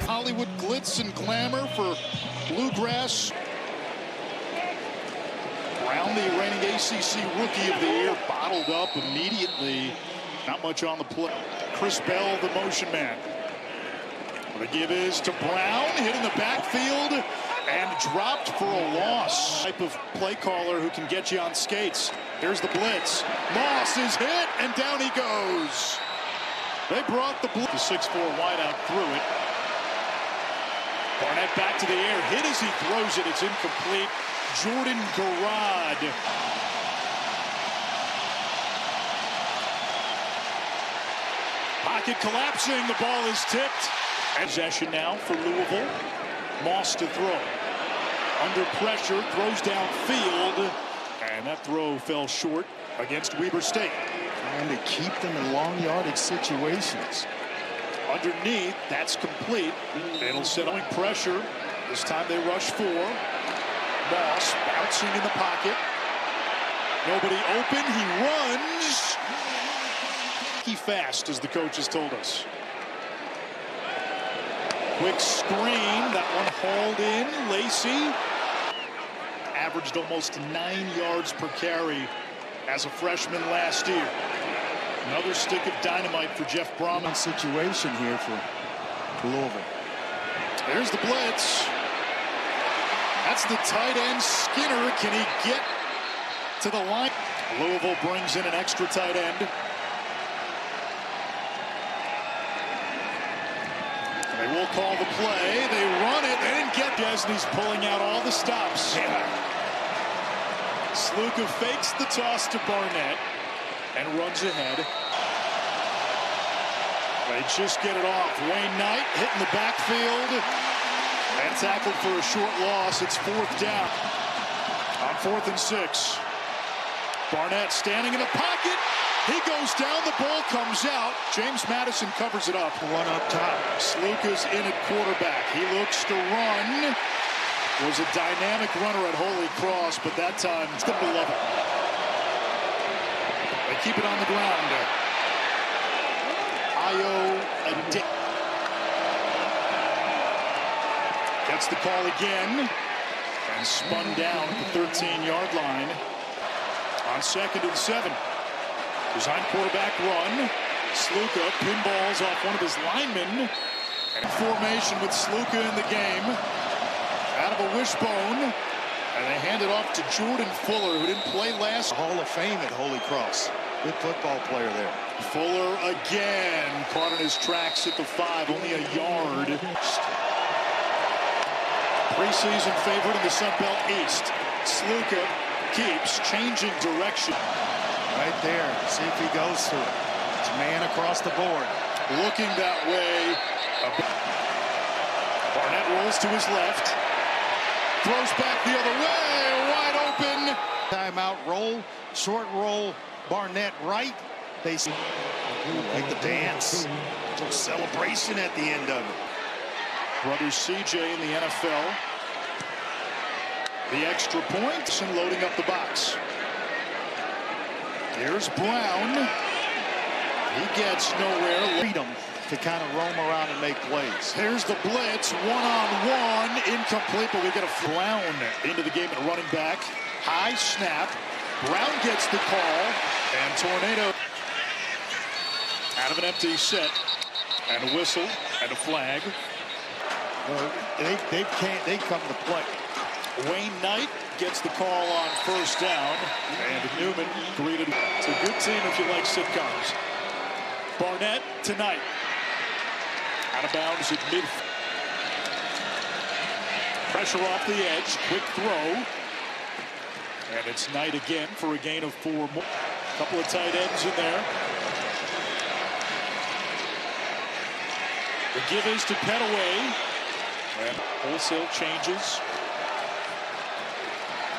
Hollywood glitz and glamour for Bluegrass. Brown, the reigning ACC Rookie of the Year, bottled up immediately. Not much on the play. Chris Bell, the motion man. The give is to Brown, hit in the backfield and dropped for a loss. Type of play caller who can get you on skates. Here's the blitz. Moss is hit and down he goes. They brought the blitz. The 6'4" wideout threw it. Barnett back to the air, hit as he throws it. It's incomplete. Jordan Garrod. Pocket collapsing, the ball is tipped. Possession now for Louisville. Moss to throw. Under pressure, throws downfield. And that throw fell short against Weber State. Trying to keep them in long yardage situations. Underneath, that's complete. It'll set on pressure. This time they rush four. Moss bouncing in the pocket. Nobody open, he runs. He fast, as the coach has told us. Quick screen, that one hauled in. Lacey averaged almost 9 yards per carry as a freshman last year. Another stick of dynamite for Jeff Brahman. Situation here for Louisville. There's the blitz. That's the tight end, Skinner. Can he get to the line? Louisville brings in an extra tight end. They will call the play. They run it. They didn't get Desney's pulling out all the stops. Yeah. Sluka fakes the toss to Barnett and runs ahead. They just get it off. Wayne Knight hitting the backfield and tackled for a short loss. It's fourth down. On 4th and 6. Barnett standing in the pocket. He goes down, the ball comes out. James Madison covers it up. One up top. Sluka's in at quarterback. He looks to run. Was a dynamic runner at Holy Cross, but that time it's number 11. They keep it on the ground. Io Adick gets the call again and spun down at the 13-yard line on 2nd and 7. Design quarterback run. Sluka pinballs off one of his linemen. And formation with Sluka in the game. Out of a wishbone. And they hand it off to Jordan Fuller, who didn't play last. Hall of Fame at Holy Cross. Good football player there. Fuller again. Caught in his tracks at the 5. Only a yard. Preseason favorite in the Sun Belt East. Sluka keeps changing direction. Right there. See if he goes through it. It's a man across the board. Looking that way. Barnett rolls to his left. Throws back the other way. Wide open. Timeout roll. Short roll. Barnett right. They like the dance. A little celebration at the end of it. Brothers CJ in the NFL. The extra point and loading up the box. Here's Brown. He gets nowhere. Freedom to kind of roam around and make plays. Here's the blitz. One-on-one. Incomplete, but we get a Brown into the game at running back. High snap. Brown gets the call. And Tornado out of an empty set. And a whistle and a flag. Well, they come to play. Wayne Knight gets the call on 1st down, and Newman greeted. It's a good team if you like sitcoms. Barnett tonight. Out of bounds at mid. Pressure off the edge, quick throw. And it's Knight again for a gain of 4 more. Couple of tight ends in there. The give is to Petaway. And wholesale changes.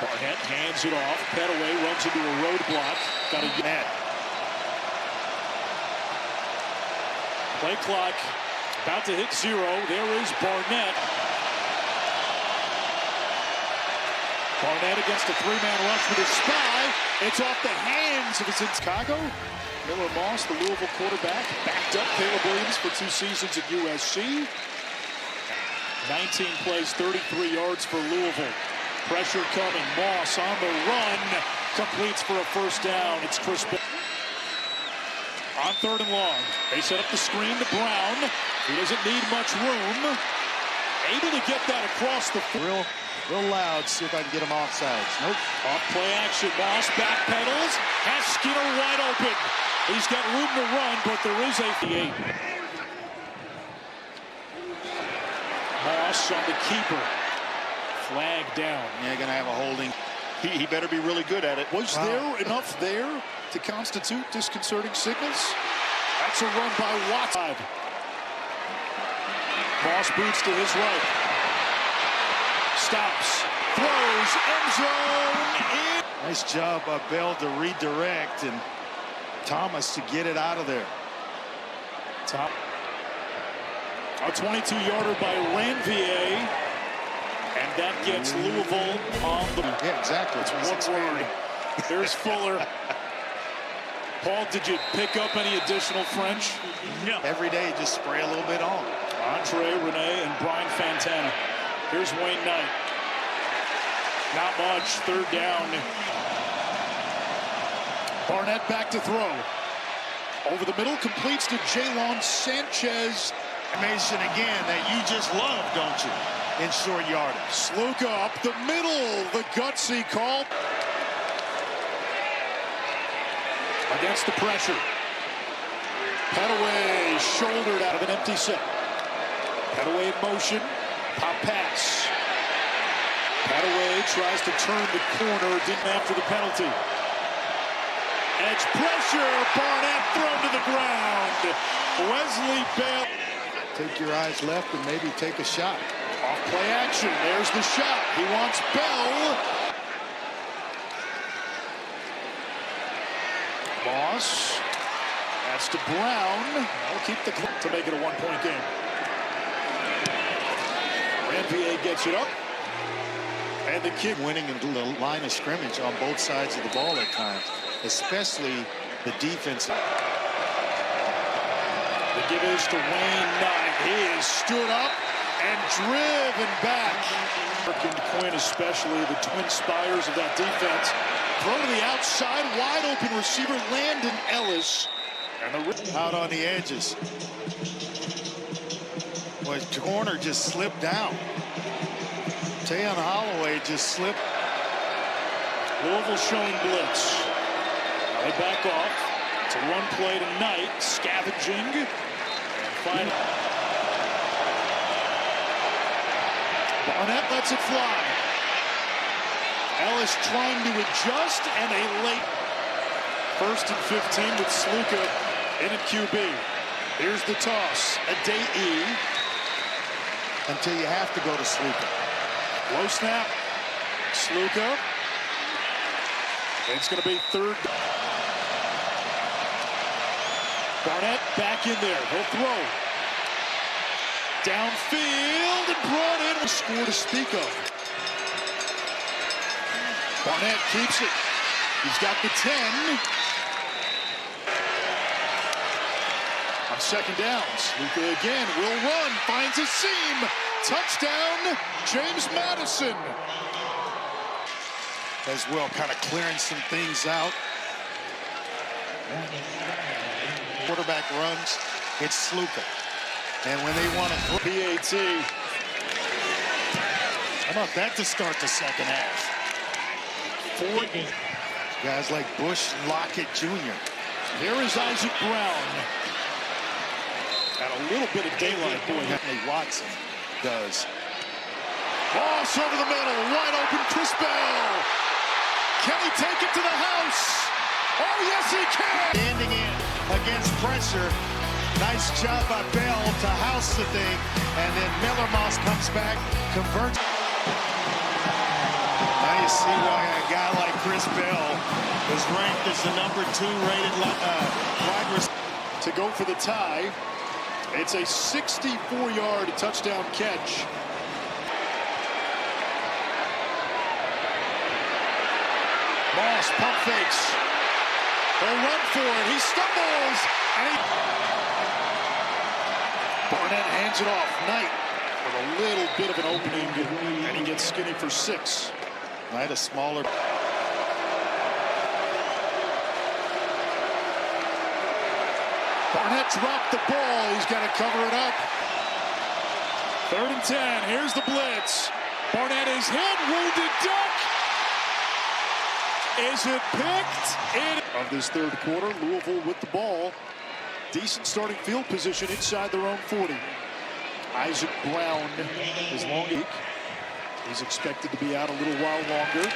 Barnett hands it off. Petaway runs into a roadblock. Got a net. Play clock about to hit 0. There is Barnett. Barnett against a three-man rush with a spy. It's off the hands of his Chicago. Miller Moss, the Louisville quarterback, backed up Caleb Williams for 2 seasons at USC. 19 plays, 33 yards for Louisville. Pressure coming. Moss on the run. Completes for a first down. It's Chris Bell. On 3rd and long. They set up the screen to Brown. He doesn't need much room. Able to get that across the field. Real loud. See if I can get him offsides. Nope. Off play action. Moss backpedals. Has Skinner wide open. He's got room to run, but there is a 8. Moss on the keeper. Flag down. Yeah, gonna have a holding. He better be really good at it. Was there enough there to constitute disconcerting signals? That's a run by Watson. Moss boots to his right. Stops. Throws. End zone. Nice job by Bell to redirect and Thomas to get it out of there. Top. A 22-yarder by Ranvier. And that gets Louisville on the... Yeah, exactly. It's one word. There's Fuller. Paul, did you pick up any additional French? No. Every day, just spray a little bit on. Andre, Renee, and Brian Fantana. Here's Wayne Knight. Not much. 3rd down. Barnett back to throw. Over the middle, completes to Jalen Sanchez. Mason again that you just love, don't you? In short yardage. Sluka up the middle. The gutsy call. Against the pressure. Petaway shouldered out of an empty set. Petaway in motion. Pop pass. Petaway tries to turn the corner. Didn't after the penalty. Edge pressure. Barnett thrown to the ground. Wesley Bell. Take your eyes left and maybe take a shot. Off play action. There's the shot. He wants Bell. Moss. That's to Brown. I'll keep the clock to make it a 1-point game. Ranvier gets it up. And the kick. Winning in the line of scrimmage on both sides of the ball at times, especially the defense. The give is to Wayne Knight. He is stood up and driven back. And Quinn, especially the twin spires of that defense. Throw to the outside, wide open receiver Landon Ellis. And the out on the edges. Well, his corner just slipped down. Tayon Holloway just slipped. Louisville showing blitz. They back off. It's a run play to Knight, scavenging. And Barnett lets it fly. Ellis trying to adjust, and a late 1st and 15 with Sluka in at QB. Here's the toss. Adei. Until you have to go to Sluka. Low snap. Sluka. It's going to be 3rd. Barnett back in there. He'll throw. Downfield and brought in. A score to speak of. Barnett keeps it. He's got the 10. On 2nd downs. Luka again will run. Finds a seam. Touchdown, James Madison. As well, kind of clearing some things out. Quarterback runs, it's Sluka. And when they want to PAT. How about that to start the 2nd half? 4 guys like Bush and Lockett Jr. Here is Isaac Brown. Got a little bit of daylight doing that. Watson does. Moss over the middle, wide open Chris Bell. Can he take it to the house? Oh, yes, he can! Standing in against pressure. Nice job by Bell to house the thing. And then Miller Moss comes back, converts. Now you see why a guy like Chris Bell was ranked as the #2 rated wide receiver. To go for the tie. It's a 64-yard touchdown catch. Moss pump fakes. He'll run for it. He stumbles. Barnett hands it off. Knight with a little bit of an opening, and he gets skinny for 6. Knight a smaller. Barnett dropped the ball. He's got to cover it up. 3rd and 10. Here's the blitz. Barnett is hit. Wounded duck. Is it picked? Of this 3rd quarter, Louisville with the ball. Decent starting field position inside their own 40. Isaac Brown is long. He's expected to be out a little while longer.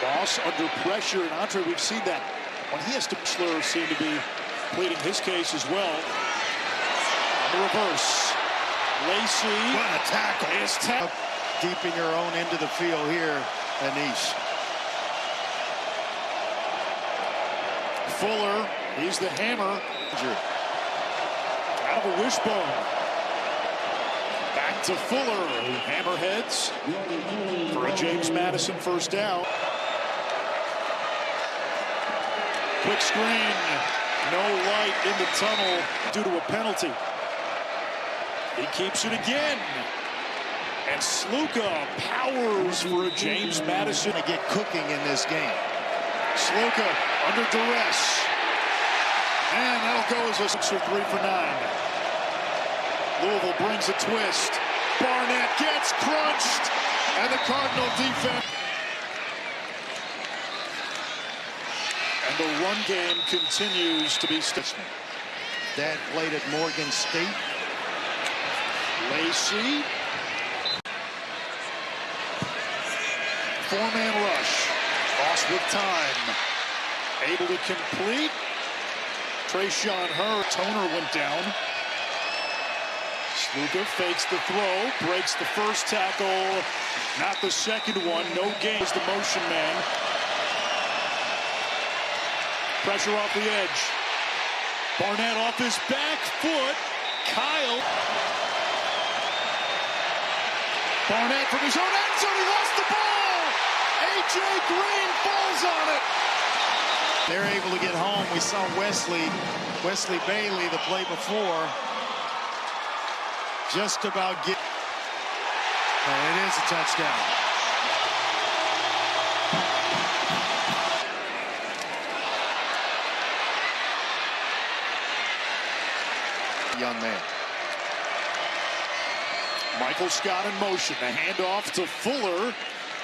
Moss under pressure, and Andre, we've seen that. When he has to, Slur seem to be pleading his case as well. On the reverse. Lacey. What a tackle. Is deep in your own end of the field here, Anish. Fuller, he's the hammer. Out of a wishbone. Back to Fuller, who hammerheads for a James Madison 1st down. Quick screen, no light in the tunnel due to a penalty. He keeps it again. And Sluka powers for a James Madison. To get cooking in this game. Sluka under duress. And that'll go as a 6 or 3 for 9. Louisville brings a twist. Barnett gets crunched. And the Cardinal defense. And the run game continues to be stiff. Dad played at Morgan State. Lacey. 4-man rush. Lost with time. Able to complete. Trayshawn Hurd. Toner went down. Sluka fakes the throw. Breaks the first tackle. Not the second one. No gain is the motion man. Pressure off the edge. Barnett off his back foot. Kyle. Barnett from his own end zone. He lost the ball. A.J. Green falls on it. They're able to get home. We saw Wesley Bailey the play before. Just about get. And it is a touchdown. Young man. Michael Scott in motion. The handoff to Fuller.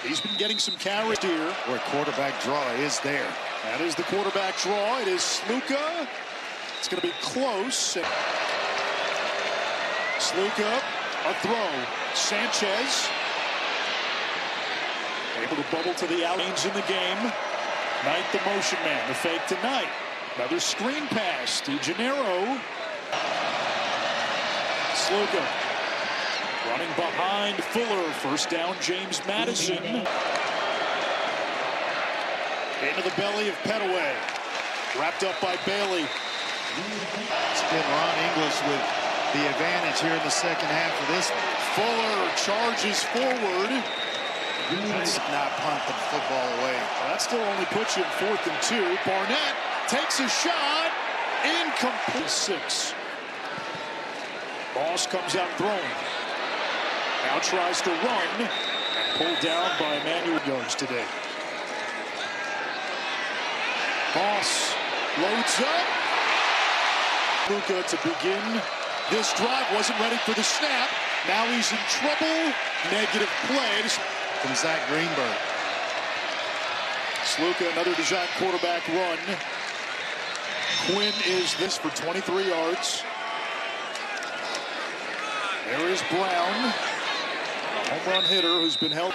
He's been getting some carries here. Where quarterback draw is there. That is the quarterback draw. It is Sluka. It's going to be close. Sluka, a throw. Sanchez. Able to bubble to the outlines in the game. Knight the motion man. The fake to Knight. Another screen pass to Gennaro. Sluka running behind Fuller. 1st down, James Madison. Into the belly of Petaway. Wrapped up by Bailey. It's been Ron English with the advantage here in the 2nd half of this one. Fuller charges forward. Let's not punt the football away. That still only puts you in 4th and 2. Barnett takes a shot. Incomplete. 6. Moss comes out throwing. Now tries to run. And pulled down by Emmanuel yards today. Moss loads up. Luka to begin this drive. Wasn't ready for the snap. Now he's in trouble. Negative play from Zach Greenberg. Sluka, another design quarterback run. Quinn is this for 23 yards. There is Brown, a home run hitter who's been held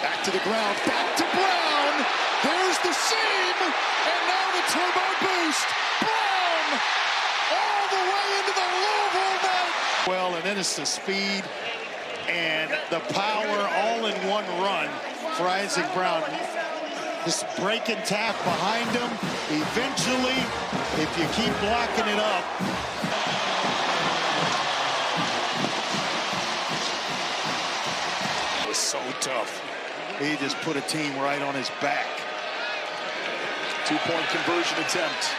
back to the ground. Back to Brown. There's the seam, and now the turbo boost. Brown all the way into the Louisville net. Well, and then it's the speed and the power all in one run for Isaac Brown. This break and tap behind him. Eventually, if you keep blocking it up. It was so tough. He just put a team right on his back. Two-point conversion attempt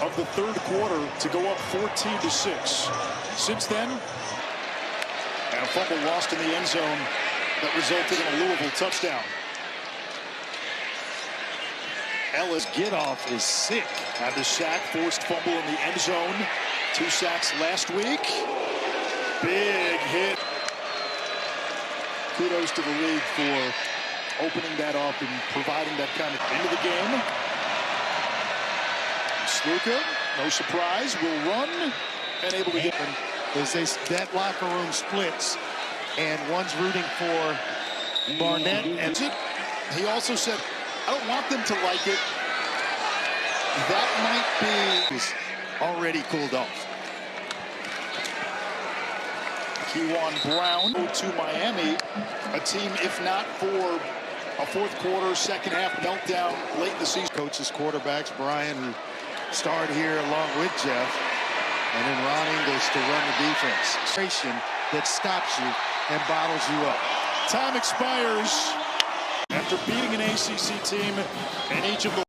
of the third quarter to go up 14-6. Since then, and a fumble lost in the end zone that resulted in a Louisville touchdown. Ellis' get-off is sick. Had the sack, forced fumble in the end zone. 2 sacks last week. Big hit. Kudos to the league for opening that up and providing that kind of into the game. Sluka, no surprise, will run and able to get them. As that locker room splits, and one's rooting for Barnett. And he also said, I don't want them to like it. That might be... He's already cooled off. Kewan Brown to Miami, a team, if not for a fourth quarter, second half meltdown late in the season. Coaches, quarterbacks, Brian, who starred here along with Jeff, and then Ron English to run the defense. That stops you and bottles you up. Time expires after beating an ACC team in each of the